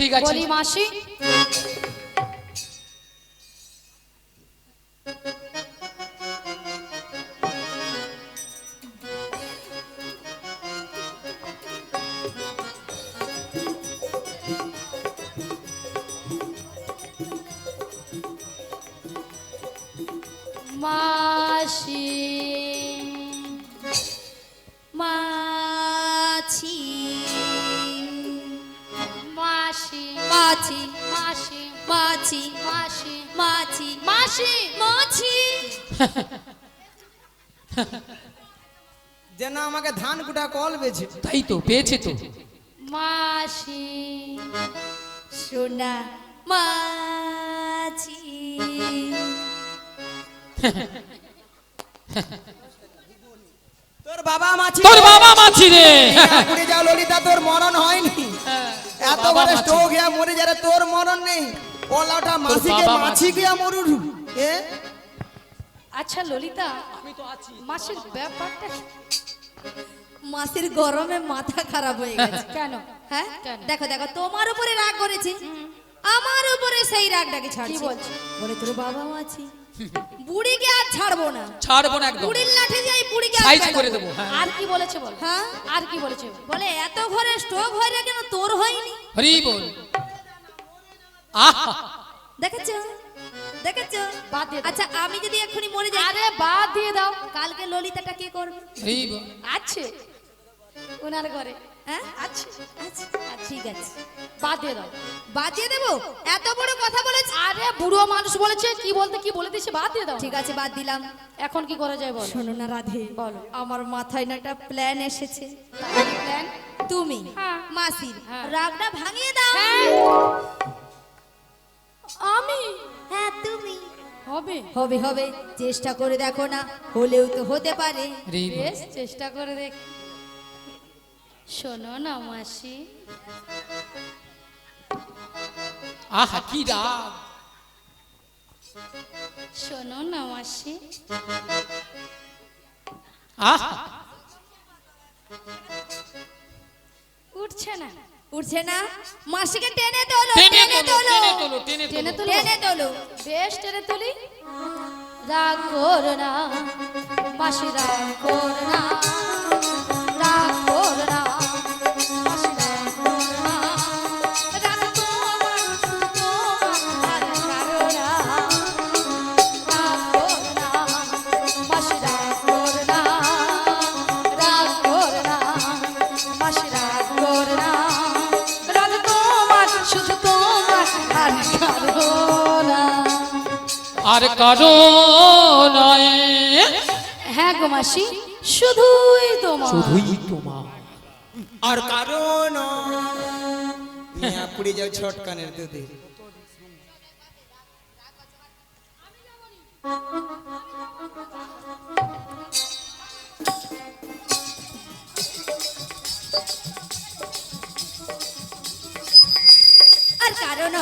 ঠিক আছে বলি মাসি মাসি মাছি মাসি মাছি মাসি মাছি মাসি মাছি মাসি মাছি যেন আমাকে ধান কুটা কল বেছে। তাই তো পেয়েছে তো মাসি সোনা মাছি তোর বাবা মাছি, তোর বাবা মাছি রে পুড়ে যাও ললিতা, তোর মরণ হয়নি। এত বাবা বড় মাছি। স্ট্রোক হয়ে মরে যারে, তোর মরণ নেই। ওলাটা মাছিকে বাবা মাছি মাছি। গিয়া মরুরু এ আচ্ছা ললিতা মাসির ব্যাপারটা কি? মাসির গরমে মাথা খারাপ হয়ে গেছে কেন হ্যাঁ কেন? দেখো দেখো তোমার উপরে রাগ করেছে আমার উপরে সেই রাগটাকে ছাড়ছি কি বলছে? বলে তোর বাবা মাছি বুড়িকে আর ছাড়বো না ছাড়বো না একদম বুড়ির লাঠি দিয়ে এই বুড়িকে আর সাইজ পেটাবো। করে দেবো হ্যাঁ আর কি বলেছে বল হ্যাঁ আর কি বলেছে বলে এত ঘরে স্ট্রোক হয়ে রে কেন তোর হয়নি হরি বল আহা দেখেছো দেখেছো বাদ দিয়ে দাও। আচ্ছা আমি যদি এক্ষুনি মরে যাই আরে বাদ দিয়ে দাও কালকে ললিতাটা কে করবে হরি বল আছে ওনার ঘরে হ্যাঁ আছে আচ্ছা ঠিক আছে বাদ দিয়ে দাও বাদ দিয়ে দেবো এত বড় কথা বলেছি আরে বুড়ো মানুষ বলেছে কি বলতে কি বলে দিছে বাদ দিয়ে দাও ঠিক আছে বাদ দিলাম এখন কি করা যায় বল শোনো না রাধে বলো। আমার মাথায় না একটা প্ল্যান এসেছে প্ল্যান তুমি হ্যাঁ। মাসির হ্যাঁ। রাগটা ভাঙিয়ে দাও আমি হ্যাঁ তুমি হবে হবে হবে চেষ্টা করে দেখো না হলেও তো হতে পারে হরি বল বেশ চেষ্টা করে দেখ শোনো না মাসি আহা কি রাগ শোনো না মাসি আহা উঠছে না উঠছে না মাসিকে টেনে তোলো টেনে টেনে তোলো তোলো টেনে তোলো টেনে টেনে তোলো তুলো টেনে তোলো বেশ টেনে তুলি রাগ করো না মাসি রাগ করো না রাগ করো না মাসি রাগ করো না রাগ তোমার তোমার করো না রাগ করো না মাসি রাগ করো না রাগ করো না মাসি রাগ করো না রাগ তোমার শুধু তোমার আর কারো না আর কারো নয় হ্যাঁ গো মাসি শুধুই তোমার শুধুই তোমার আর কারণ পুড়ে যাও ছটকানের দুধে। আর কারণ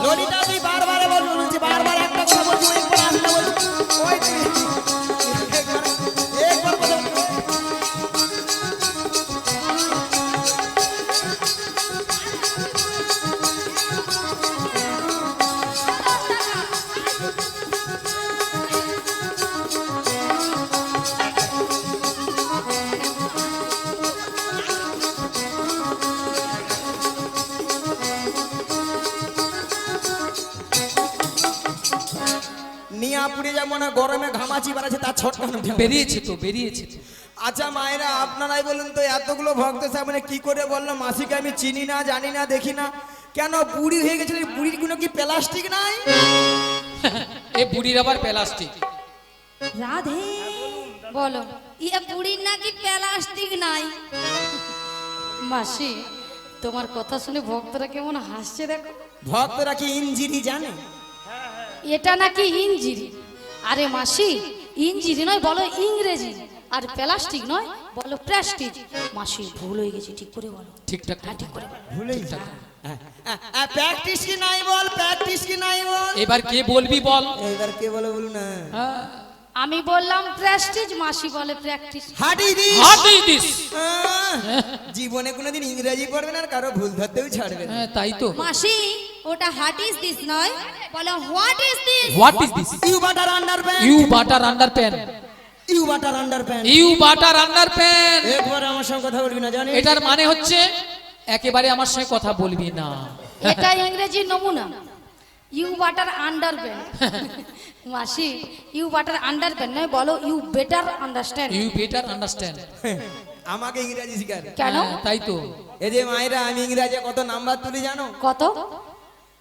ললিতা তুই বারবার বলছি, বারবার একটা কথা বলছি, একবার আসলে বলছি ওই তুই একবার কথা নিয়া পুড়ে যেমন না গরমে ঘামাচি বাড়াচ্ছে তার ছটকানো বেরিয়েছে তো বেরিয়েছে তো আচ্ছা মায়েরা আপনারাই বলুন তো, এতগুলো ভক্ত সামনে কি করে বললো মাসিকে আমি চিনি না জানি না দেখি না, কেন বুড়ি হয়ে গেছিল? এই বুড়ির গুলো কি প্লাস্টিক নাই? এ বুড়ির আবার প্লাস্টিক রাধে বলো ইয়ে বুড়ির নাকি প্লাস্টিক নাই মাসি তোমার কথা শুনে ভক্তরা কেমন হাসছে দেখো ভক্তরা কি ইঞ্জিরি জানে? এটা নাকি ইঞ্জিরি আরে মাসি ইঞ্জিরি নয় বলো ইংরেজি আর প্লাস্টিক নয় বলো প্লাস্টিক মাসি ভুল হয়ে গেছে ঠিক করে বলো ঠিকঠাক হ্যাঁ ঠিক করে বলো ভুলেই প্র্যাকটিস কি নাই বল, প্র্যাকটিস কি নাই বল। এবার কে বলবি বল এবার কে বলে বলুন না। হ্যাঁ, আমি বললাম প্রেস্টিজ, মাসি বলে প্র্যাকটিস। হাট is this. What is this? জীবনে কোনোদিন ইংরেজি পড়বে না আর কারো ভুল ধরতেও ছাড়বে না। হ্যাঁ তাই তো। মাসি ওটা হাট ইজ দিস নয়, বলো what is this. What is this? You butter underpant. You butter under pan. You butter underpant. You butter under pan. একবার আমার সঙ্গে কথা বলবি না জানিস? এটার মানে হচ্ছে একেবারে আমার সঙ্গে কথা বলবি না। এটা ইংরেজি নমুনা। You butter underpant. মাসি ইউ বাটার আন্ডারপ্যান্ট নয়, বলো you better understand. You better understand. আমাকে ইংরেজি শিখার। কেন? তাই তো। এই যে মায়েরা, আমি ইংরেজি কত নাম্বার তুলি জানো? কত?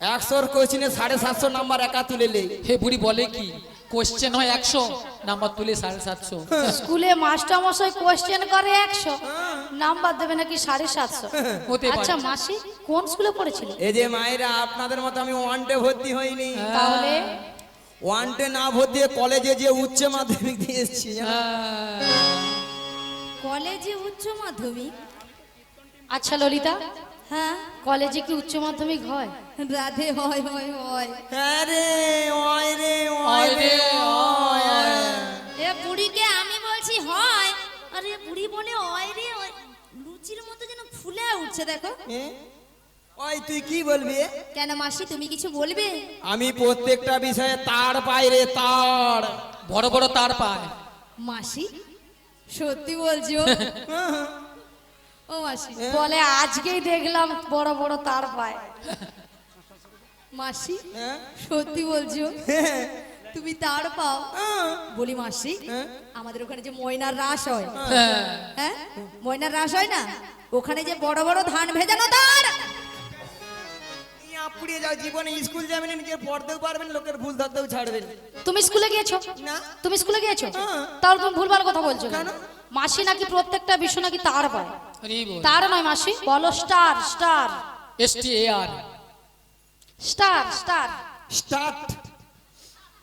100 কোশ্চেনে 750 নাম্বার একা তুলে লে। হে বুড়ি বলে কি, কোশ্চেন হয় 100, নাম্বার তুলে 750। স্কুলে মাস্টার মশাই কোশ্চেন করে 100, নাম্বার দেবে নাকি 750। হতে পারে। আচ্ছা মাসি কোন স্কুলে পড়েছিল? এই যে মায়েরা, আপনাদের মতো আমি ওয়ানটে ভর্তি হইনি। তাহলে ওয়ানটে না ভর্তি হয়ে কলেজে যে উচ্চ মাধ্যমিক দিয়ে এসেছি জানো? কলেজে উচ্চ মাধ্যমিক? আচ্ছা ললিতা, হ্যাঁ কলেজে কি উচ্চ মাধ্যমিক হয়? রাধে হয় হয় হয়। হ্যাঁ রে, ওই রে, ওই ওই রে, রে, ওই। এ বুড়িকে আমি বলছি হয়, আরে বুড়ি বলে ওই রে ওই। লুচির মতো যেন ফুলে উঠছে দেখো। এ? ওই তুই কি বলবি? কেন মাসি তুমি কিছু বলবে? আমি প্রত্যেকটা বিষয়ে তার পাই রে, তার। বড় বড় তার পায়। মাসি সত্যি বলছো? ও মাসি, বলে আজকেই দেখলাম বড় বড় তার পায়। মাসি হ্যাঁ? সত্যি বলছো? তুমি তার পাও? বলি মাসি, হ্যাঁ? আমাদের ওখানে যে ময়নার রাস হয়, হ্যাঁ। হ্যাঁ ময়নার রাস হয় না, ওখানে যে বড় বড় ধান ভেজানো তার। এই আপুড়িয়ে যাও, জীবনে স্কুল যাবেন, নিজে পড়তেও পারবেন, লোকের ভুল ধরতেও ছাড়বেন তুমি স্কুলে গিয়েছো? না। তুমি স্কুলে গিয়েছো? হ্যাঁ। তাহলে তুমি ভুলভাল কথা বলছো কেন? কেন? মাসি নাকি প্রত্যেকটা বিষয় নাকি তার পায়। আরে বল। তার নয় মাসি, বলো star star STAR। Star star. Start.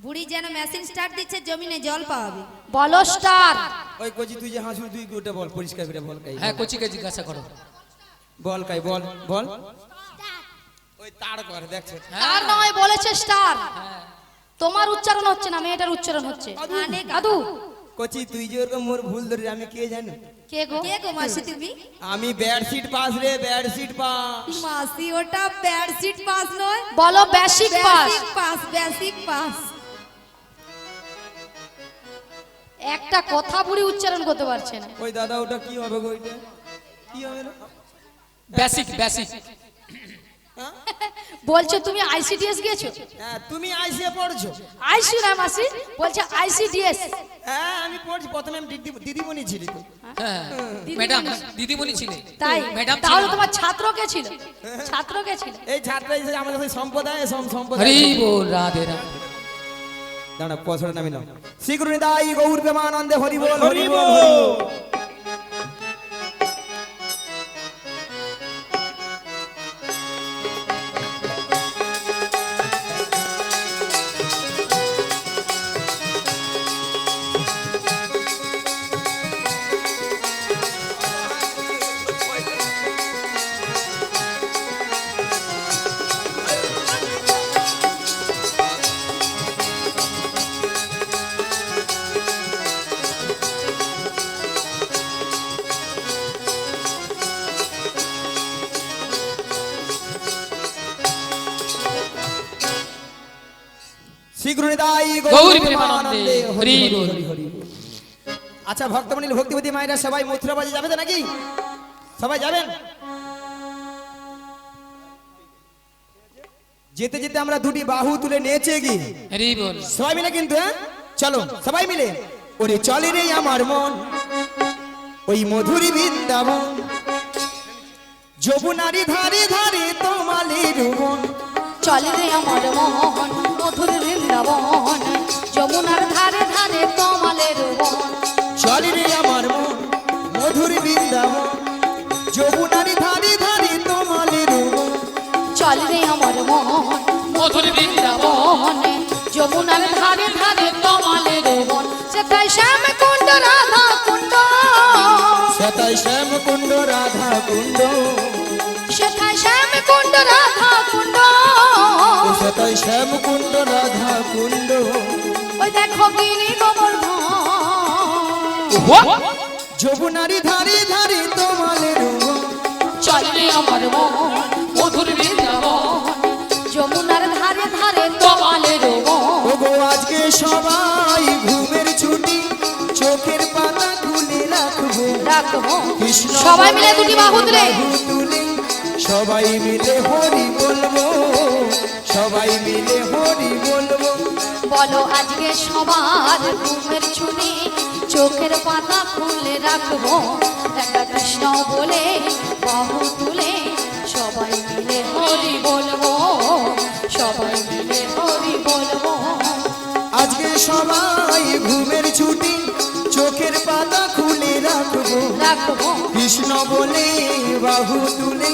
বুড়ি যেন মেশিন স্টার্ট দিচ্ছে, জমিনে জল পাওয়াবে। বলো স্টার। ওই কচি তুই যে হাসু, তুই ওটা বল পরিষ্কার করে বল কাই। হ্যাঁ কোচিকে জিজ্ঞাসা করো। বল কাই, বল বল। ওই তার কর দেখছো? তার নয়, বলেছে স্টার। তোমার উচ্চারণ হচ্ছে না, মেয়েটার উচ্চারণ হচ্ছে। আদু কচি তুই যে ওরকম মোর ভুল ধরে আমি কে জানি? কে গো? কে গো মাসি তুমি? আমি বেডশিট পাস রে, বেডশিট পাস। মাসি ওটা বেডশিট পাস নয়, বলো basic pass. Basic pass, basic pass. একটা কথা বুড়ি উচ্চারণ করতে পারছে না। ওই দাদা ওটা কি হবে গো? ওইটা কি হবে রে? Basic basic. হ্যাঁ? বলছো তুমি আইসিডিএস গিয়েছো? হ্যাঁ, তুমি আইসিএ পড়ছো? আইসি না মাসি, বলছে আইসিডিএস। হ্যাঁ আমি পড়ছি, প্রথমে আমি দিদিমণি ছিলি তো। হ্যাঁ ম্যাডাম, দিদিমণি ছিলে। তাই ম্যাডাম তাহলে তোমার ছাত্র কে ছিল? ছাত্র কে ছিল? এই ছাত্র হিসেবে আমাদের সেই সম্প্রদায় হরি সম্প্রদায়। বল, রাধে রাধে। দাঁড়া পছন্দ নামি নাও। শ্রীগুরুদাই গৌর প্রেমানন্দে হরি বল, হরি বল, হরি বল। শ্রীগুরুদাই গৌর প্রেমানন্দে হরি বল। হরি বল। আচ্ছা ভক্তমণি, ভক্তিপতি মায়েরা সবাই মথুরাবাজি যাবে তো নাকি? সবাই যাবেন? যেতে যেতে আমরা দুটি বাহু তুলে নেচে গিয়ে হরি বল। সবাই মিলে কিন্তু, হ্যাঁ চলো সবাই মিলে। ওরে চলে রে আমার মন ওই মধুরী বৃন্দাবন, যমুনারি ধারে ধারে তোমালের বন। চলে রে আমার মন মধুর বৃন্দাবন, যমুনার ধারে ধারে তমালের বন। চলে রে আমার মন মধুরী বৃন্দাবন, যমুনারি ধারে ধারে তোমালের বন। চলে রে আমার মন মধুর বৃন্দাবন, যমুনার ধারে ধারে তমালের বন। সেথায় শ্যাম কুণ্ড রাধা কুণ্ড, সেথায় শ্যাম কুণ্ড রাধা কুণ্ড, সেথায় শ্যাম কুণ্ড রাধা কুণ্ড। সেথায় শ্যাম কুণ্ড রাধা কুণ্ড। ওই দেখো গিরি গোবর্ধন যমুনারি ধারে ধারে তোমালের রূপ। চলে আমার মন মধুর বৃন্দাবন, যমুনার ধারে ধারে তোমালের মন। ওগো আজকে সবাই ঘুমের ছুটি, চোখের পাতা খুলে রাখবো। রাখবো কৃষ্ণ সবাই মিলে দুটি বাহু তুলে বাহু তুলে সবাই মিলে হরি বলবো, সবাই মিলে হরি বলবো। বলো আজকে সবার ঘুমের ছুটি, চোখের পাতা খুলে রাখবো। একটা কৃষ্ণ বলে বাহু তুলে সবাই মিলে হরি বলবো, সবাই মিলে হরি বলবো। আজকে সবাই ঘুমের ছুটি, চোখের পাতা খুলে রাখবো। রাখবো কৃষ্ণ বলে বাহু তুলে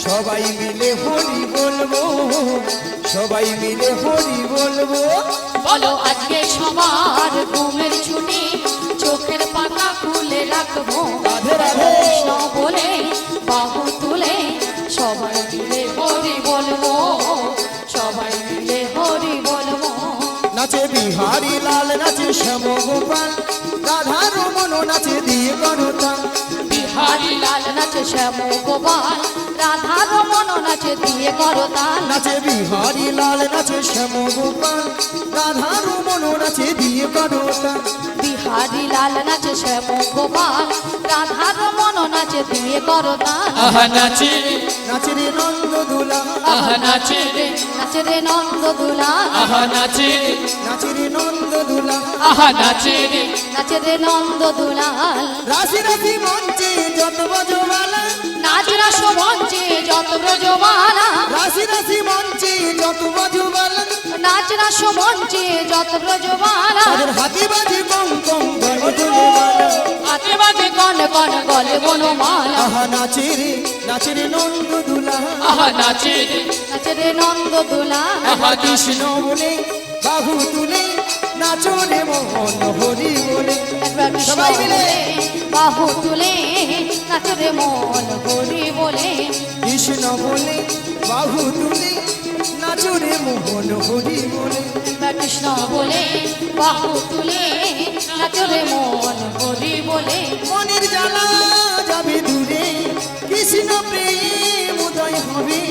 সবাই মিলে হরি বলবো, সবাই মিলে হরি বলবো। বলো আজকে সবার ঘুমের ছুটি, চোখের পাতা খুলে রাখবো। রাধে রাধে। কৃষ্ণ বলে বাহু তুলে সবাই মিলে হরি বলবো, সবাই মিলে হরি বলবো। নাচে বিহারি লাল, নাচে শ্যাম গোপাল, রাধা রমন নাচে দিয়ে করতা। বিহারি লাল নাচে শ্যাম গোপাল, রাধা রমন নাচে দিয়ে করতাল। নাচে বিহারি লাল, নাচে শ্যাম গোপাল, রাধা রমন নাচে দিয়ে করতা। বিহারি লাল নাচে শ্যাম গোপাল, রাধা রমন নাচে দিয়ে করতাল। আহা নাচে নাচে রে নন্দ দুলা, আহা নাচে নাচে রে নন্দ দুলাল, আহা নাচে নাচে রে নন্দ দুলা। আহা নাচে নাচে রে নন্দ দুলাল। রাশি রাশি মঞ্চে যত বজবালা, নাচ রাস মঞ্চে যত ব্রজবালা, রাশি রাশি মঞ্চে যত বজবালা। নাচ রাস মঞ্চে যত ব্রজবালা। তাদের হাতি বাজে কম কম গলে গলে মালা। হাতে বাজে কন কন গলে বনমালা। আহা নাচে রে নন্দ দুলা। আহা নাচে নাচে রে নন্দ দুলাল। আহা কৃষ্ণ বলে বাহু তুলে নাচো রে মোহন হরি বলে। একবার কৃষ্ণ সবাই মিলে। বলে বাহু তুলে নাচে রে মন হরি বলে। কৃষ্ণ বলে বাহু তুলে নাচো রে মোহন হরি বলে। একবার কৃষ্ণ বলে বাহু তুলে নাচে রে মন হরি বলে। মনের জ্বালা যাবে দূরে, কৃষ্ণ প্রেম উদয় হবে।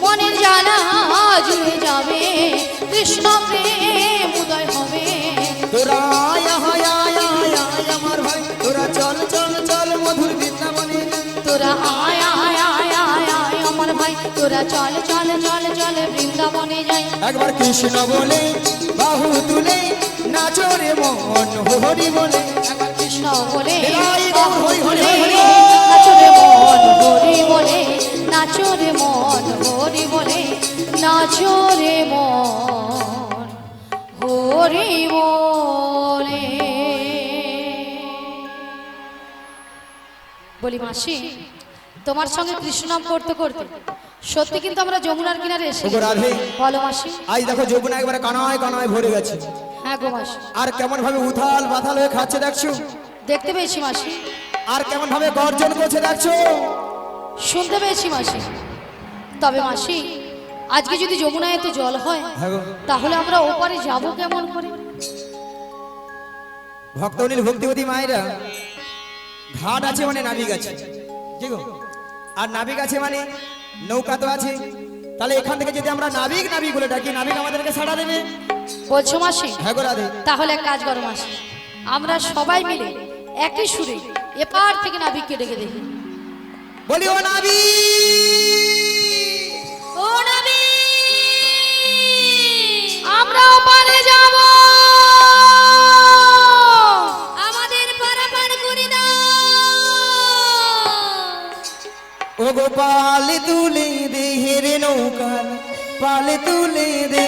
মনের জানা জুড়ে যাবে, কৃষ্ণ প্রেম উদয় হবে। তোরা আয় আয় আয় আয় আয় আমার ভাই, তোরা চল চল চল মধুর বৃন্দাবনে। তোরা আয় আয় আয় আয় আয় আমার ভাই, তোরা চল চল চল চল বৃন্দাবনে যাই। একবার কৃষ্ণ বলে বাহু তুলে নাচো রে মোহন হরি বলে। একবার কৃষ্ণ বলে হরি বাহু হরি হরি তুলে হরি। নাচো রে মন হরি বলে, নাচো রে মন হরি বলে, নাচো রে মন হরি বলে। বলি মাসি, তোমার সঙ্গে কৃষ্ণ নাম করতে করতে সত্যি কিন্তু আমরা যমুনার কিনারে এসে ওগো রাধে। বলো মাসি। আজ দেখো যমুনা একবারে কানায় কানায় ভরে গেছে। হ্যাঁ গো মাসি, আর কেমন ভাবে উথাল পাথাল হয়ে খাচ্ছে দেখছো, দেখতে পেয়েছি মাসি, আর কেমন ভাবে গর্জন করছে দেখছো। শুনতে পেয়েছি মাসি। তবে মাসি, আজকে যদি যমুনায় এত জল হয় হ্যাঁ গো। তাহলে আমরা ওপারে যাব কেমন করে? ভক্তনীল ভক্তিবতী মায়েরা, ঘাট আছে মানে নাবিক আছে, কি গো? আর নাবিক আছে মানে নৌকা তো আছে। তাহলে এখান থেকে যদি আমরা নাবিক নাবিক বলে ডাকি, নাবিক আমাদেরকে সাড়া দেবে। বলছো মাসি? হ্যাঁ গো রাধে। তাহলে এক কাজ করো মাসি, আমরা সবাই মিলে একই সুরে এপার থেকে নাবিককে ডেকে দেখি। বলি ও নাবিক, ও নবী, আমরা ওপারে যাব। আমাদের পারাপার করে দাও। ও গো পাল তুলে দে হেরে নৌকা, পাল তুলে দে।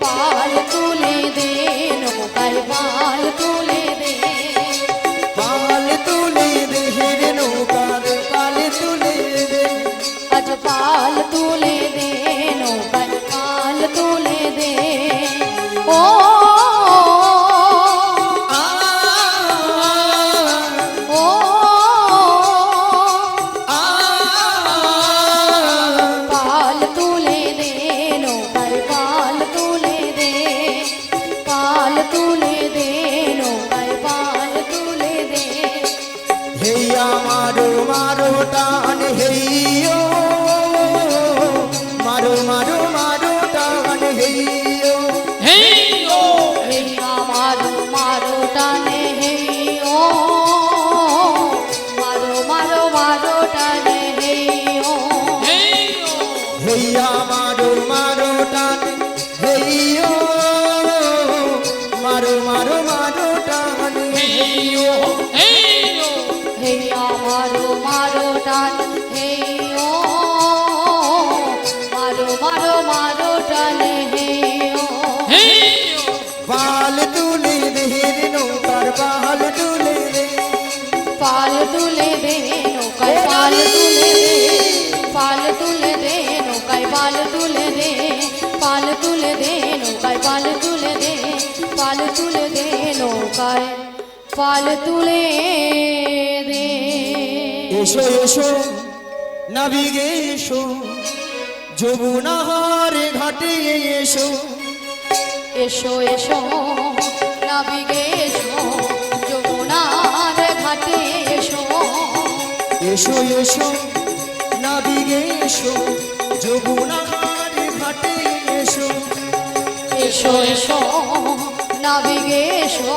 পাল তুলে দে নৌকায়, পাল তুলে দে। পাল তুলে দে হেরে নৌকার, পাল তুলে দে। আজ পাল তুলে দে নৌকায়, পাল তুলে দে। ও আ, ও আ, পাল তুলে দে নৌকায়, পাল তুলে দে। পাল হেইয়া মারো মারো টান হেইও মারো মারো মারো টান হেইও হেইও হে আমারো মারো টান হে ও মারো মারো মারো টান হে ও হেইও পাল তুলে দে রে নৌকার পাল তুলে দে পাল তুলে দে নৌকায় পাল তুলে দে পাল তুলে দে নৌকায় পাল তুলে দে পাল তুলে দে নৌকায় পাল তুলে দে পাল তুলে দে নৌকায় পাল তুলে দে এসো এসো নাবিগে এসো যমুনার ঘাটে এসো এসো এসো নাবিগে এসো যমুনার ঘাটে এসো এসো এসো নাবিগে এসো যমুনার ঘাটে এসো এসো এসো নাবিগে এসো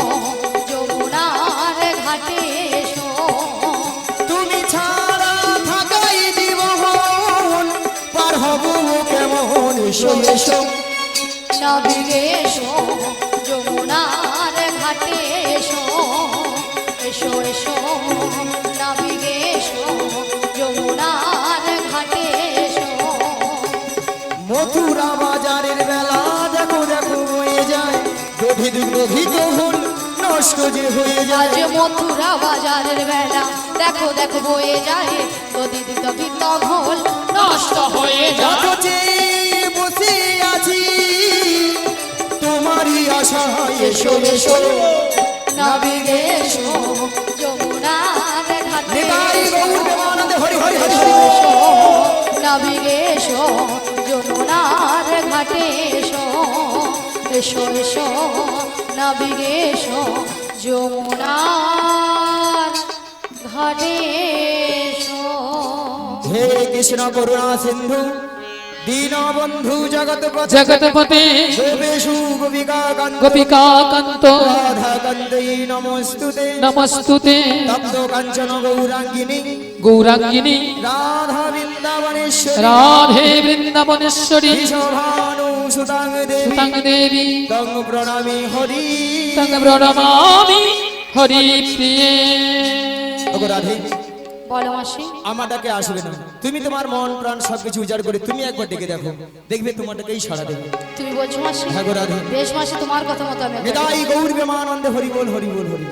যমুনার ঘাটে এসো তুমি ছাড়া থাকাই জীবন পার হব কেমন এসো এসো নাবিগে এসো যমুনার ঘাটে এসো এসো এসো নাবিগে এসো যমুনার ঘাটে এসো মথুরা বাজারের বেলা দেখো দেখো হয়ে যায় দধিত দধিত হল নষ্ট যে হয়ে যায় আজ মথুরা বাজারের বেলা দেখো দেখো বয়ে যায় দদিত দদিত ঘোল নষ্ট হয়ে যত যায় চেয়ে বসে আছি তোমারই আশায় এসো এসো নাবিগে এসো যমুনার ঘাটে নিতাই গৌর প্রেমানন্দে হরি হরি হরি হরি এসো নাবিগে এসো যমুনার ঘাটে এসো এসো এসো নাবিগে এসো যমুনার ঘাটে এসো হে কৃষ্ণ করুণা সিন্ধু দীনবন্ধু জগৎপতে জগৎপতে গোপেশু গোপিকা কান্ত গোপিকা কান্ত রাধা কান্তই নমস্তুতে নমস্তুতে তপ্ত কাঞ্চন গৌরাঙ্গিনী গৌরাঙ্গিনী রাধা বৃন্দাবনেশ্বরী রাধে বৃন্দাবনেশ্বরী বিশ্বভানু সুতাং দেবী সুতাং দেবী তং প্রণামী হরি তং প্রণমামি হরি প্রিয়ে ওগো রাধে বলো মাসি আমার ডাকে আসবে না তুমি তোমার মন প্রাণ সবকিছু উজাড় করে তুমি একবার ডেকে দেখো দেখবে তোমার ডাকেই সাড়া দেবে তুমি বলছো মাসি হ্যাঁ গো রাধে বেশ মাসি তোমার কথা মতো আমি নিতাই গৌর প্রেমানন্দে হরি বল হরি বল হরি